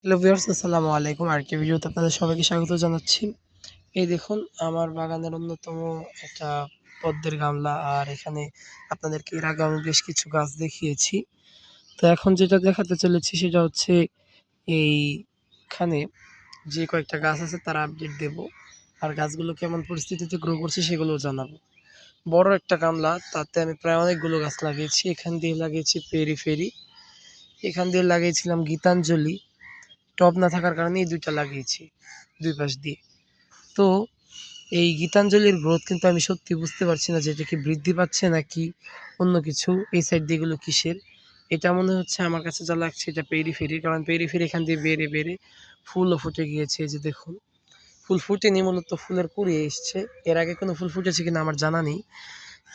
Hello viewers, আসসালামু আলাইকুম। আরেকটি ভিডিওতে আপনাদের সবাইকে স্বাগত জানাচ্ছি। এই দেখুন আমার বাগানের অন্যতম একটা পদ্মের গামলা, আর এখানে আপনাদেরকে এর আগে আমি বেশ কিছু গাছ দেখিয়েছি। তো এখন যেটা দেখাতে চলেছি সেটা হচ্ছে এইখানে যে কয়েকটা গাছ আছে তার আপডেট দেব। আর গাছগুলো কেমন পরিস্থিতিতে গ্রো করছে সেগুলোও জানাবো। বড় একটা গামলা, তাতে আমি প্রায় অনেকগুলো গাছ লাগিয়েছি। এখান দিয়ে লাগিয়েছি পেরি-ফেরি, এখান দিয়ে লাগিয়েছিলাম গীতাঞ্জলি। টব না থাকার কারণে এই ২ টা লাগিয়েছি ২ পাশ দিয়ে। তো এই গীতাঞ্জলির গ্রোথ কিন্তু আমি সত্যি বুঝতে পারছি না যে এটা কি বৃদ্ধি পাচ্ছে নাকি অন্য কিছু। এই সাইড দিয়ে এগুলো কিসের? এটা মনে হচ্ছে আমার কাছে যা লাগছে এটা পেরি-ফেরি। কারণ পেরি-ফেরি এখান দিয়ে বেড়ে ফুলও ফুটে গিয়েছে। এই যে দেখুন, ফুল ফুটেনি, মূলত ফুলের কুঁড়ি এসছে। এর আগে কোনো ফুল ফুটেছে কিনা আমার জানা নেই।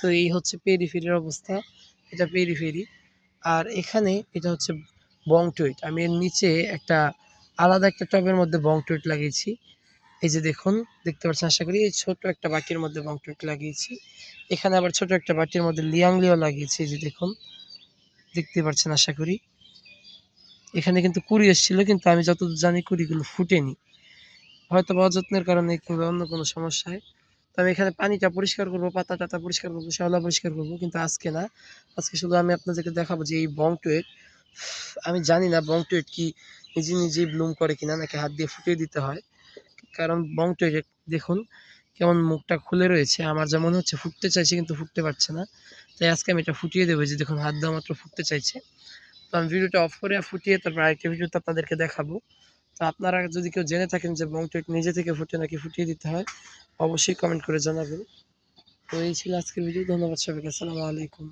তো এই হচ্ছে পেরি-ফেরির অবস্থা। এটা পেরি-ফেরি। আর এখানে এটা হচ্ছে বংটুইট। আমি এর নিচে আলাদা একটা টবের মধ্যে বংটুইট লাগিয়েছি। এই যে দেখুন, দেখতে পাচ্ছেন আশা করি। এই ছোট একটা বাটির মধ্যে বংটুইট লাগিয়েছি। এখানে আবার ছোট একটা বাটির মধ্যে লিয়াংলিও লাগিয়েছি। এই যে দেখুন, দেখতে পাচ্ছেন আশা করি। এখানে কিন্তু কুঁড়ি এসেছিল, কিন্তু আমি যতদূর জানি কুঁড়িগুলো ফুটেনি। হয়তোবা অযত্নের কারণে কিংবা অন্য কোনো সমস্যায়। তো আমি এখানে পানিটা পরিষ্কার করব, পাতা-টাতা পরিষ্কার করব, শ্যাওলা পরিষ্কার করব। কিন্তু আজকে না। আজকে শুধু আমি আপনাদেরকে দেখাবো যে এই বংটুইট, আমি জানি না বংটুইট কি নিজেই ব্লুম করে কিনা নাকি হাত দিয়ে ফুটিয়ে দিতে হয়। কারণ বংটুইট দেখুন কেমন মুখটা খুলে রয়েছে। আমার যা মনে হচ্ছে ফুটতে চাইছে কিন্তু ফুটতে পারছে না। তাই আজকে আমি এটা ফুটিয়ে দেবো। এই যে দেখুন, হাত দেওয়া মাত্র ফুটতে চাইছে। তো আমি ভিডিওটা অফ করে ফুটিয়ে তারপর আরেকটা ভিডিওতে আপনাদেরকে দেখাবো। তো আপনারা যদি কেউ জেনে থাকেন যে বংটুইট নিজে থেকে ফুটে নাকি ফুটিয়ে দিতে হয়, অবশ্যই কমেন্ট করে জানাবেন। তো এই ছিল আজকের ভিডিও। ধন্যবাদ সবাইকে। আসসালামু আলাইকুম।